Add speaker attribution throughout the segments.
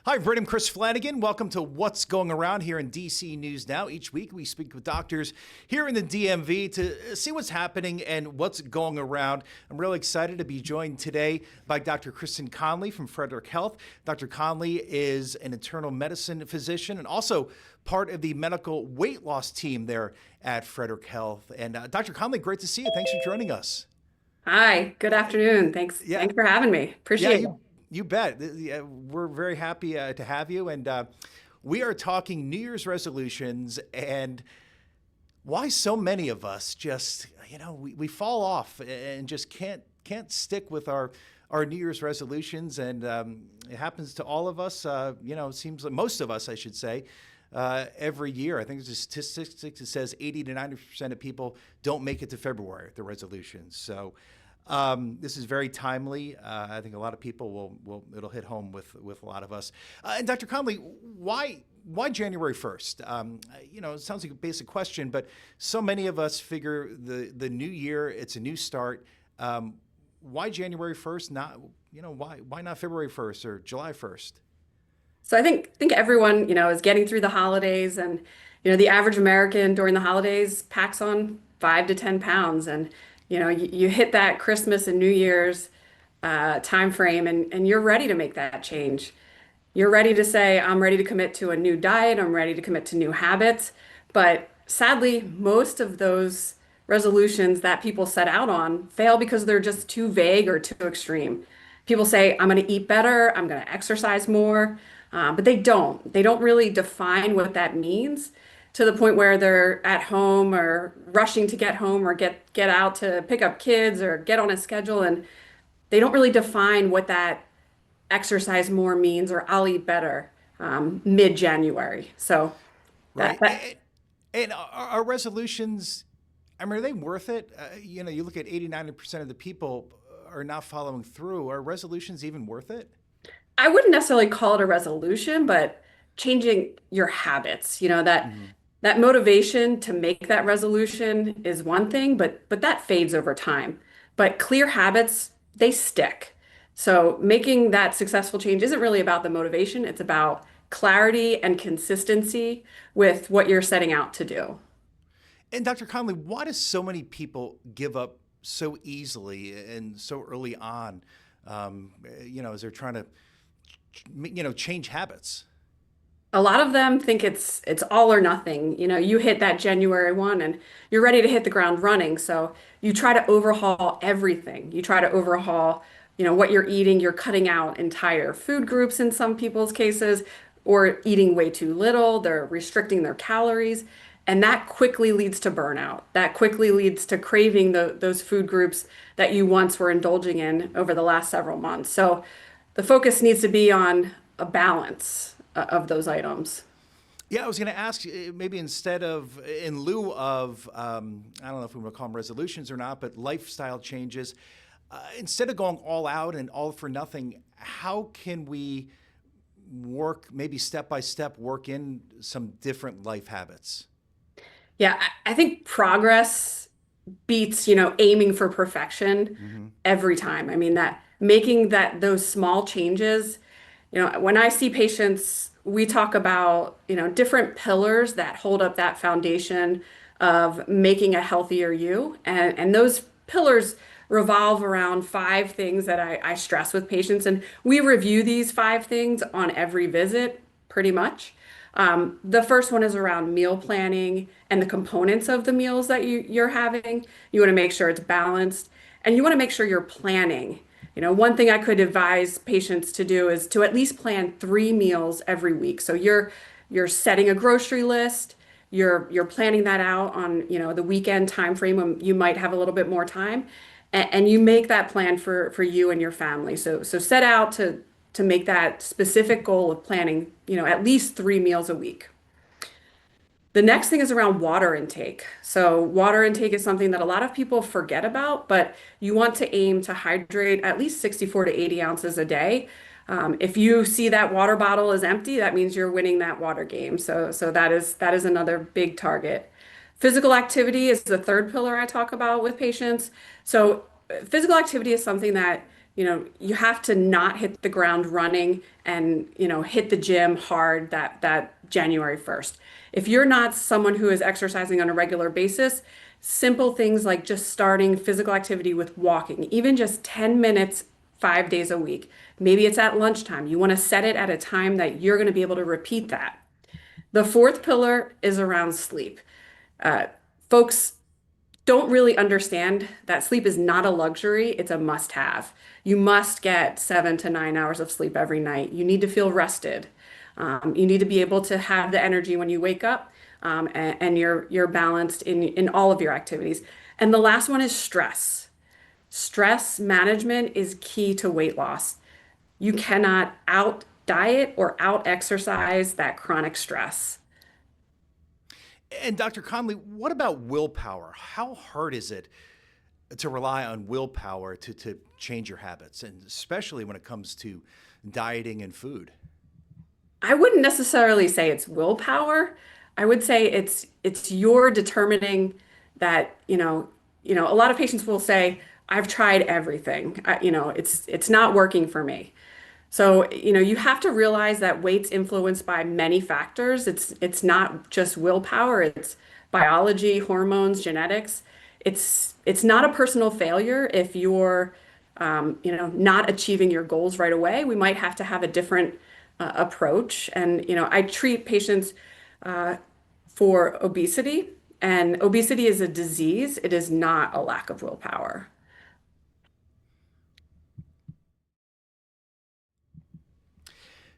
Speaker 1: Hi, everybody. I'm Chris Flanagan. Welcome to What's Going Around here in DC News Now. Each week, we speak with doctors here in the DMV to see what's happening and what's going around. I'm really excited to be joined today by Dr. Kristin Conley from Frederick Health. Dr. Conley is an internal medicine physician and also part of the medical weight loss team there at Frederick Health. And Dr. Conley, great to see you. Thanks for joining us.
Speaker 2: Hi, good afternoon. Thanks.
Speaker 1: Yeah,
Speaker 2: Thanks for having me.
Speaker 1: yeah,
Speaker 2: Appreciate it.
Speaker 1: you bet. We're very happy to have you. And we are talking New Year's resolutions and why so many of us just, we fall off and just can't stick with our New Year's resolutions. And it happens to all of us. It seems like most of us, I should say, every year. I think there's a statistic that says 80 to 90% of people don't make it to February, the resolutions. So this is very timely. I think a lot of people it'll hit home with a lot of us. And Dr. Conley, why January 1st? It sounds like a basic question, but so many of us figure the new year, it's a new start. Why January 1st? Not, why not February 1st or July 1st?
Speaker 2: So I think everyone, is getting through the holidays and, the average American during the holidays packs on 5 to 10 pounds. And, you hit that Christmas and New Year's time frame and you're ready to make that change. You're ready to say, I'm ready to commit to a new diet. I'm ready to commit to new habits. But sadly, most of those resolutions that people set out on fail because they're just too vague or too extreme. People say, I'm going to eat better, I'm going to exercise more, but they don't. They don't really define what that means to the point where they're at home or rushing to get home or get out to pick up kids or get on a schedule. And they don't really define what that exercise more means or I'll eat better mid-January. So
Speaker 1: Right.
Speaker 2: that
Speaker 1: And our resolutions, I mean, are they worth it? You look at 80, 90% of the people are not following through. Are resolutions even worth it?
Speaker 2: I wouldn't necessarily call it a resolution, but changing your habits,
Speaker 1: Hmm.
Speaker 2: that motivation to make that resolution is one thing, but that fades over time. But clear habits, they stick. So making that successful change isn't really about the motivation, it's about clarity and consistency with what you're setting out to do.
Speaker 1: And Dr. Conley, why do so many people give up so easily and so early on? As they're trying to, change habits.
Speaker 2: A lot of them think it's all or nothing. You hit that January one and you're ready to hit the ground running. So you try to overhaul everything. You try to overhaul, what you're eating. You're cutting out entire food groups in some people's cases, or eating way too little. They're restricting their calories. And that quickly leads to burnout. That quickly leads to craving those food groups that you once were indulging in over the last several months. So the focus needs to be on a balance of those items.
Speaker 1: Yeah, I was going to ask maybe in lieu of, I don't know if we want to call them resolutions or not, but lifestyle changes, instead of going all out and all for nothing, how can we work maybe step by step, work in some different life habits?
Speaker 2: Yeah, I think progress beats, aiming for perfection
Speaker 1: Hmm.
Speaker 2: every time. I mean, that making those small changes, when I see patients, we talk about, different pillars that hold up that foundation of making a healthier you. And those pillars revolve around five things that I stress with patients. And we review these five things on every visit, pretty much. The first one is around meal planning and the components of the meals that you're having. You want to make sure it's balanced and you want to make sure you're planning. One thing I could advise patients to do is to at least plan 3 meals every week. So you're setting a grocery list, you're planning that out on, the weekend time frame when you might have a little bit more time, and you make that plan for you and your family. So set out to make that specific goal of planning, at least 3 meals a week. The next thing is around water intake. So, water intake is something that a lot of people forget about, but you want to aim to hydrate at least 64 to 80 ounces a day. If you see that water bottle is empty, that means you're winning that water game. So that is another big target. Physical activity is the third pillar I talk about with patients. So, physical activity is something that you have to not hit the ground running and, hit the gym hard that January 1st. If you're not someone who is exercising on a regular basis, simple things like just starting physical activity with walking, even just 10 minutes 5 days a week. Maybe it's at lunchtime. You want to set it at a time that you're going to be able to repeat that. The fourth pillar is around sleep. Uh, Folks don't really understand that sleep is not a luxury, it's a must have. You must get 7 to 9 hours of sleep every night. You need to feel rested. You need to be able to have the energy when you wake up, and you're balanced in all of your activities. And the last one is stress. Stress management is key to weight loss. You cannot out diet or out exercise that chronic stress.
Speaker 1: And Dr. Conley, what about willpower? How hard is it to rely on willpower to change your habits, and especially when it comes to dieting and food?
Speaker 2: I wouldn't necessarily say it's willpower. I would say it's your determining that, a lot of patients will say, I've tried everything. It's not working for me. So, you have to realize that weight's influenced by many factors. It's not just willpower, it's biology, hormones, genetics. It's not a personal failure if you're not achieving your goals right away. We might have to have a different approach. And, I treat patients for obesity, and obesity is a disease. It is not a lack of willpower.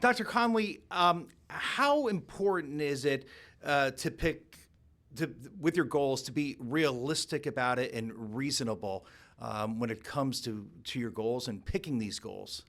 Speaker 1: Dr. Conley, how important is it to pick with your goals to be realistic about it and reasonable when it comes to your goals and picking these goals?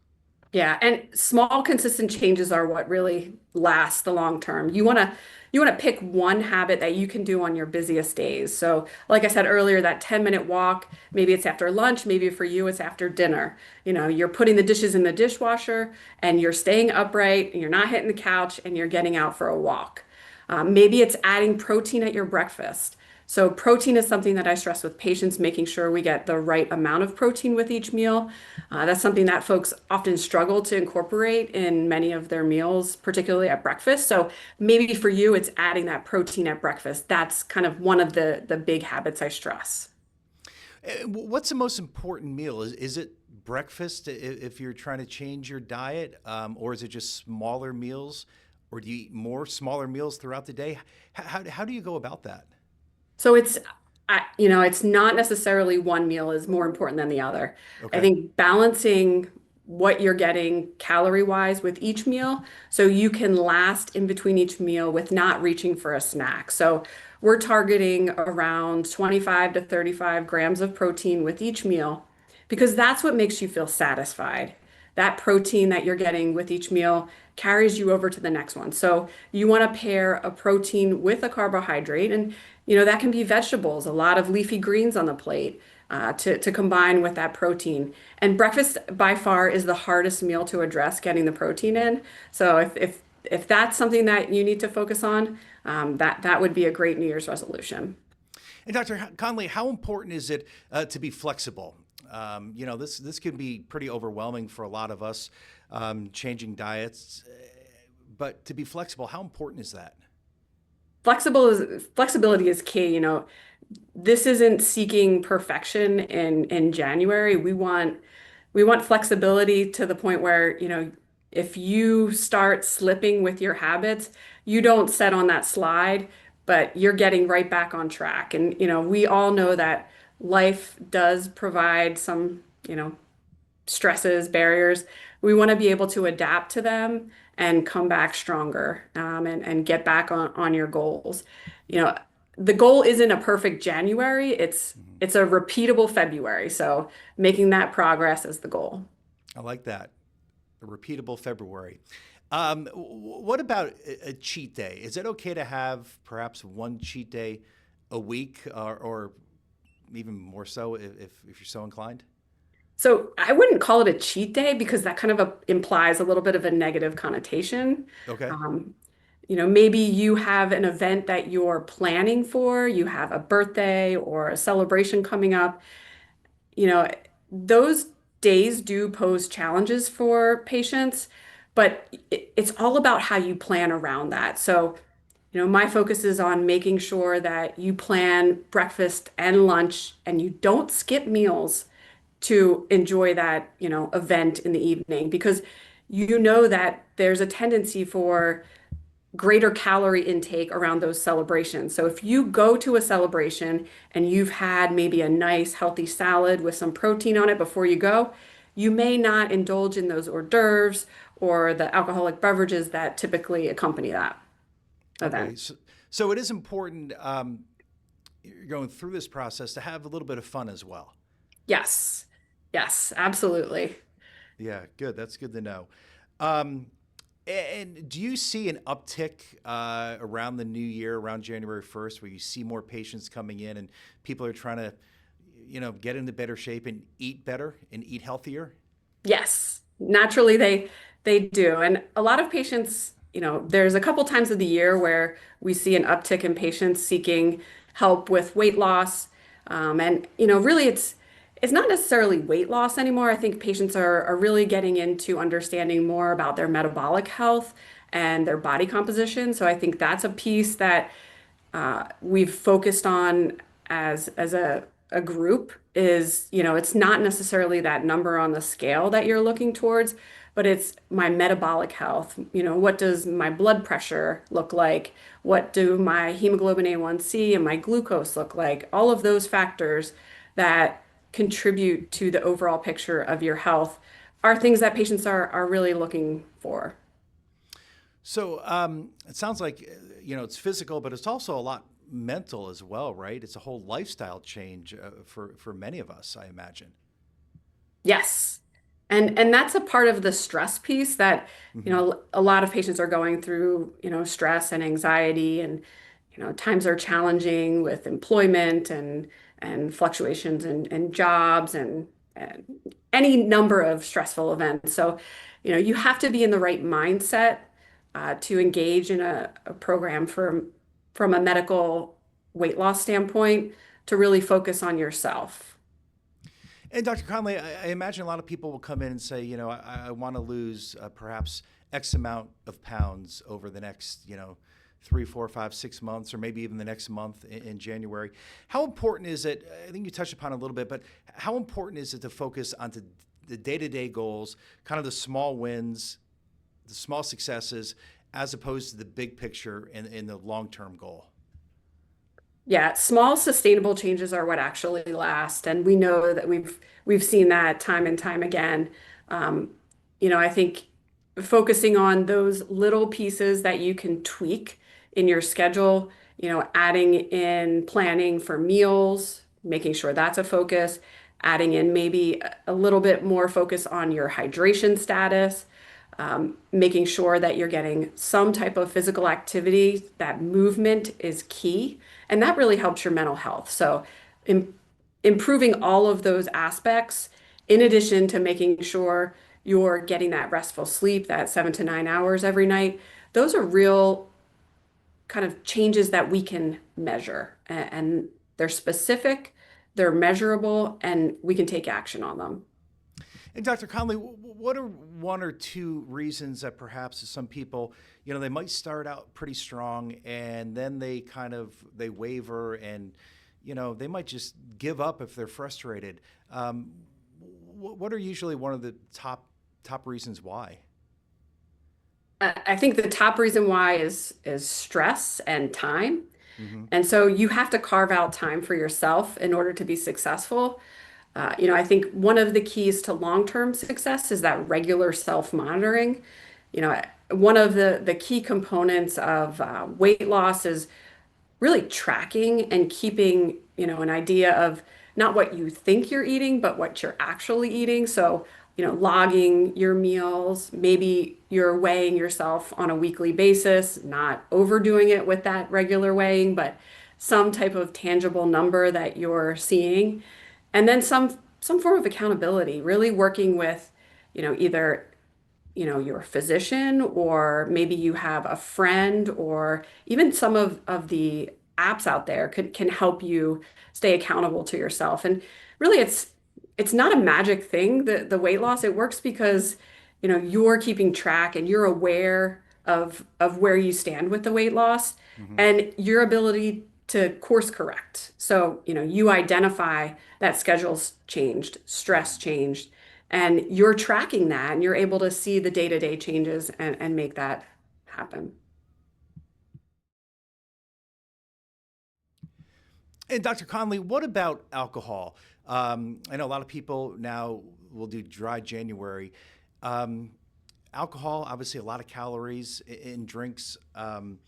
Speaker 2: Yeah, and small consistent changes are what really lasts the long term. You want to pick one habit that you can do on your busiest days. So, like I said earlier, that 10-minute walk, maybe it's after lunch, maybe for you it's after dinner. You're putting the dishes in the dishwasher and you're staying upright and you're not hitting the couch and you're getting out for a walk. Maybe it's adding protein at your breakfast. So protein is something that I stress with patients, making sure we get the right amount of protein with each meal. That's something that folks often struggle to incorporate in many of their meals, particularly at breakfast. So maybe for you, it's adding that protein at breakfast. That's kind of one of the big habits I stress.
Speaker 1: What's the most important meal? Is it breakfast if you're trying to change your diet, or is it just smaller meals, or do you eat more smaller meals throughout the day? How do you go about that?
Speaker 2: So it's not necessarily one meal is more important than the other. I
Speaker 1: Okay.
Speaker 2: think balancing what you're getting calorie wise with each meal so you can last in between each meal with not reaching for a snack. So we're targeting around 25 to 35 grams of protein with each meal because that's what makes you feel satisfied. That protein that you're getting with each meal carries you over to the next one. So you want to pair a protein with a carbohydrate, and that can be vegetables, a lot of leafy greens on the plate to combine with that protein. And breakfast by far is the hardest meal to address getting the protein in. So if that's something that you need to focus on, that would be a great New Year's resolution.
Speaker 1: And Dr. Conley, how important is it to be flexible? This can be pretty overwhelming for a lot of us, changing diets, but to be flexible, how important is that?
Speaker 2: Flexibility is key. This isn't seeking perfection in January. We want flexibility to the point where, if you start slipping with your habits, you don't set on that slide, but you're getting right back on track. And, we all know that life does provide some, stresses, barriers. We want to be able to adapt to them and come back stronger, and get back on your goals. You know, the goal isn't a perfect January, it's a repeatable February. So making that progress is the goal.
Speaker 1: I like that. A repeatable February. What about a cheat day? Is it okay to have perhaps one cheat day a week, or even more so if you're so inclined?
Speaker 2: So I wouldn't call it a cheat day because that kind of implies a little bit of a negative connotation.
Speaker 1: Okay.
Speaker 2: Um, Maybe you have an event that you're planning for, you have a birthday or a celebration coming up. you know, those days do pose challenges for patients, but it's all about how you plan around that. So, my focus is on making sure that you plan breakfast and lunch and you don't skip meals to enjoy that, event in the evening because you know that there's a tendency for greater calorie intake around those celebrations. So if you go to a celebration and you've had maybe a nice healthy salad with some protein on it before you go, you may not indulge in those hors d'oeuvres or the alcoholic beverages that typically accompany that
Speaker 1: Okay,
Speaker 2: event.
Speaker 1: so it is important, you're going through this process to have a little bit of fun as well.
Speaker 2: Yes. Yes, absolutely.
Speaker 1: Yeah, good. That's good to know. Um, and do you see an uptick around the new year, around January 1st, where you see more patients coming in and people are trying to, get into better shape and eat better and eat healthier?
Speaker 2: Yes, naturally they do. And a lot of patients, there's a couple times of the year where we see an uptick in patients seeking help with weight loss. And really it's not necessarily weight loss anymore. I think patients are really getting into understanding more about their metabolic health and their body composition. So I think that's a piece that we've focused on as a group is, it's not necessarily that number on the scale that you're looking towards, but it's my metabolic health. What does my blood pressure look like? What do my hemoglobin A1C and my glucose look like? All of those factors that contribute to the overall picture of your health are things that patients are really looking for.
Speaker 1: So it sounds like, it's physical, but it's also a lot mental as well, right? It's a whole lifestyle change for many of us, I imagine.
Speaker 2: Yes. And that's a part of the stress piece that,
Speaker 1: Hmm.
Speaker 2: a lot of patients are going through, stress and anxiety and, times are challenging with employment and fluctuations in jobs and any number of stressful events. So, you have to be in the right mindset to engage in a program from a medical weight loss standpoint to really focus on yourself.
Speaker 1: And Dr. Conley, I imagine a lot of people will come in and say, I want to lose perhaps X amount of pounds over the next, 3, 4, 5, 6 months, or maybe even the next month in January. How important is it? I think you touched upon it a little bit, but how important is it to focus on the day-to-day goals, kind of the small wins, the small successes, as opposed to the big picture and the long-term goal?
Speaker 2: Yeah, small sustainable changes are what actually last, and we know that we've seen that time and time again. Um, I think focusing on those little pieces that you can tweak in your schedule, adding in planning for meals, making sure that's a focus, adding in maybe a little bit more focus on your hydration status, making sure that you're getting some type of physical activity, that movement is key. And that really helps your mental health. So, im improving all of those aspects, in addition to making sure you're getting that restful sleep, that 7 to 9 hours every night, those are real kind of changes that we can measure. And they're specific, they're measurable, and we can take action on them.
Speaker 1: And Dr. Conley, what are one or two reasons that perhaps some people, they might start out pretty strong and then they waver and, they might just give up if they're frustrated. What are usually one of the top reasons why?
Speaker 2: I think the top reason why is stress and time.
Speaker 1: Hmm.
Speaker 2: And so you have to carve out time for yourself in order to be successful. I think one of the keys to long-term success is that regular self-monitoring. One of the key components of weight loss is really tracking and keeping, an idea of not what you think you're eating, but what you're actually eating. So, logging your meals, maybe you're weighing yourself on a weekly basis, not overdoing it with that regular weighing, but some type of tangible number that you're seeing. And then some form of accountability, really working with, either your physician, or maybe you have a friend, or even some of the apps out there can help you stay accountable to yourself. And really, it's it's not a magic thing, the weight loss. It works because, you're keeping track and you're aware of where you stand with the weight loss
Speaker 1: Hmm.
Speaker 2: and your ability to course correct. So, you identify that schedule's changed, stress changed, and you're tracking that and you're able to see the day-to-day changes and make that happen.
Speaker 1: And Dr. Conley, what about alcohol? I know a lot of people now will do dry January. Um, Alcohol, obviously, a lot of calories in drinks. Do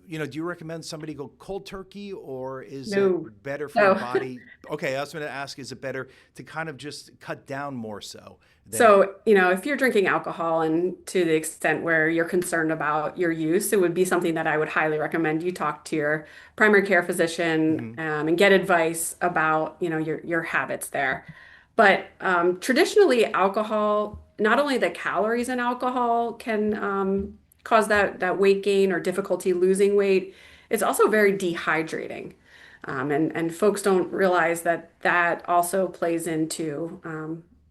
Speaker 1: you recommend somebody go cold turkey, or is it
Speaker 2: No.
Speaker 1: better for the
Speaker 2: No.
Speaker 1: body? Okay, I was going to ask, is it better to kind of just cut down more so than?
Speaker 2: So, if you're drinking alcohol and to the extent where you're concerned about your use, it would be something that I would highly recommend you talk to your primary care physician
Speaker 1: Mhm.
Speaker 2: and get advice about, your habits there. But traditionally, alcohol, not only the calories in alcohol can cause that weight gain or difficulty losing weight, it's also very dehydrating. And folks don't realize that that also plays into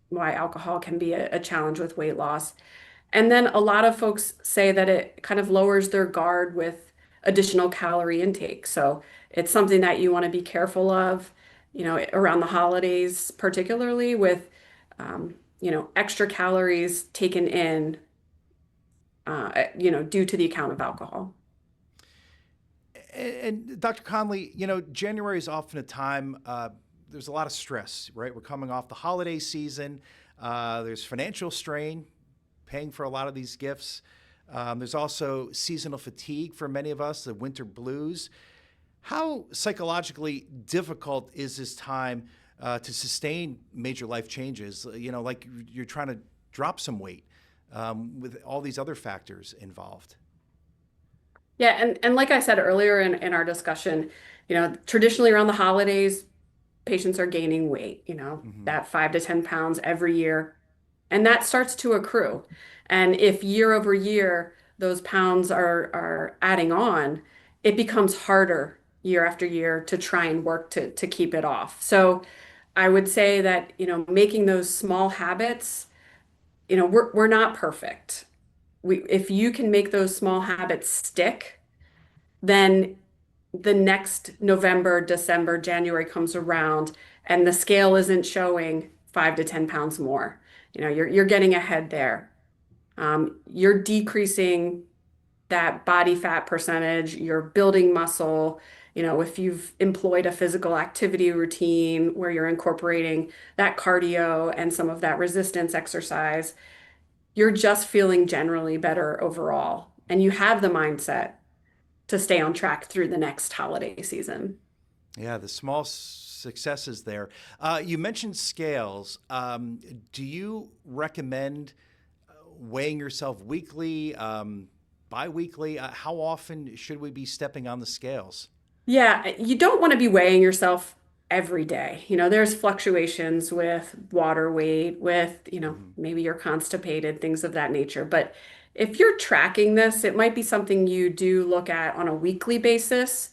Speaker 2: why alcohol can be a challenge with weight loss. And then a lot of folks say that it kind of lowers their guard with additional calorie intake. So it's something that you want to be careful of, around the holidays, particularly with, extra calories taken in, due to the account of alcohol.
Speaker 1: And Dr. Conley, January is often a time, there's a lot of stress, right? We're coming off the holiday season. There's financial strain paying for a lot of these gifts. There's also seasonal fatigue for many of us, the winter blues. How psychologically difficult is this time to sustain major life changes? Like you're trying to drop some weight with all these other factors involved.
Speaker 2: Yeah, and like I said earlier in our discussion, traditionally around the holidays, patients are gaining weight,
Speaker 1: Hmm.
Speaker 2: that 5 to 10 pounds every year. And that starts to accrue. And if year over year those pounds are adding on, it becomes harder year after year to try and work to keep it off. So I would say that, making those small habits, we're not perfect. If you can make those small habits stick, then the next November, December, January comes around and the scale isn't showing 5 to 10 pounds more. You're getting ahead there. You're decreasing that body fat percentage, you're building muscle. If you've employed a physical activity routine where you're incorporating that cardio and some of that resistance exercise, you're just feeling generally better overall. And you have the mindset to stay on track through the next holiday season.
Speaker 1: Yeah, the small successes there. You mentioned scales. Do you recommend weighing yourself weekly, bi-weekly? How often should we be stepping on the scales?
Speaker 2: Yeah, you don't want to be weighing yourself every day. There's fluctuations with water weight, with,
Speaker 1: Hmm.
Speaker 2: maybe you're constipated, things of that nature. But if you're tracking this, it might be something you do look at on a weekly basis.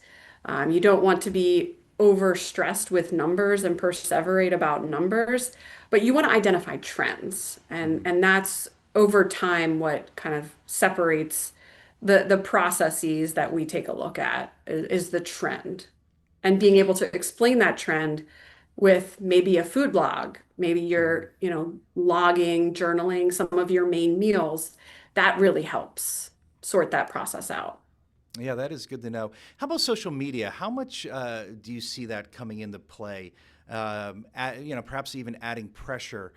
Speaker 2: You don't want to be overstressed with numbers and perseverate about numbers, but you want to identify trends. And
Speaker 1: Hmm.
Speaker 2: and that's over time what kind of separates the processes that we take a look at is the trend and being able to explain that trend with maybe a food log, maybe
Speaker 1: Hmm.
Speaker 2: you're, logging, journaling some of your main meals. That really helps sort that process out.
Speaker 1: Yeah, that is good to know. How about social media? How much do you see that coming into play? Perhaps even adding pressure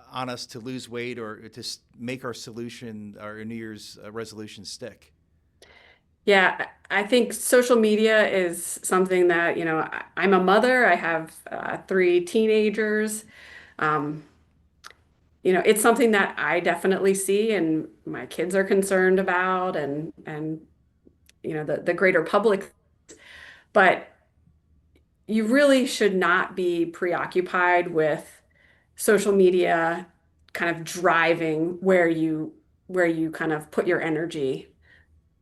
Speaker 1: on us to lose weight or to make our solution, our New Year's resolution stick.
Speaker 2: Yeah, I think social media is something that, I'm a mother. I have three teenagers. Um, it's something that I definitely see and my kids are concerned about and the greater public, but you really should not be preoccupied with social media kind of driving where you kind of put your energy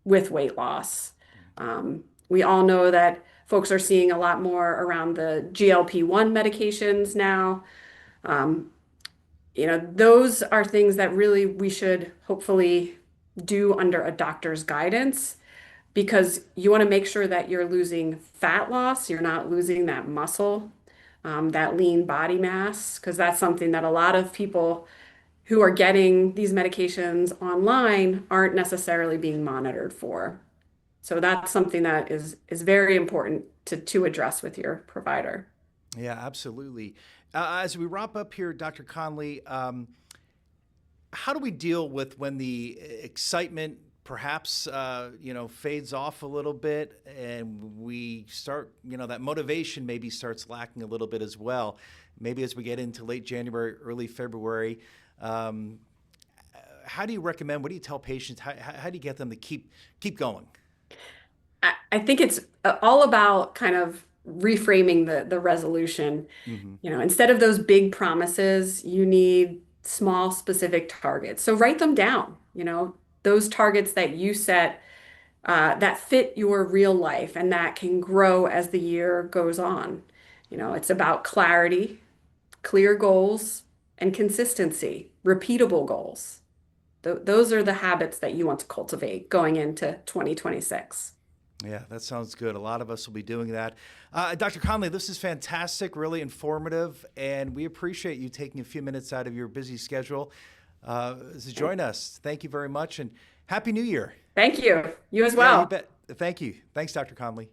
Speaker 2: with weight loss. We all know that folks are seeing a lot more around the GLP-1 medications now. Those are things that really we should hopefully do under a doctor's guidance because you want to make sure that you're losing fat loss, you're not losing that muscle, that lean body mass, because that's something that a lot of people who are getting these medications online aren't necessarily being monitored for. So that's something that is very important to address with your provider.
Speaker 1: Yeah, absolutely. As we wrap up here, Dr. Conley, how do we deal with when the excitement perhaps fades off a little bit and we start, that motivation maybe starts lacking a little bit as well, maybe as we get into late January, early February? How do you recommend, what do you tell patients, how do you get them to keep going?
Speaker 2: I think it's all about kind of reframing the resolution.
Speaker 1: Hmm.
Speaker 2: Instead of those big promises, you need small, specific targets. So write them down, those targets that you set that fit your real life and that can grow as the year goes on. It's about clarity, clear goals, and consistency, repeatable goals. Those are the habits that you want to cultivate going into 2026.
Speaker 1: Yeah, that sounds good. A lot of us will be doing that. Dr. Conley, this is fantastic, really informative, and we appreciate you taking a few minutes out of your busy schedule to join us. Thank you very much, and Happy New Year.
Speaker 2: Thank you. You as
Speaker 1: Yeah, you
Speaker 2: well.
Speaker 1: bet. Thank you. Thanks, Dr. Conley.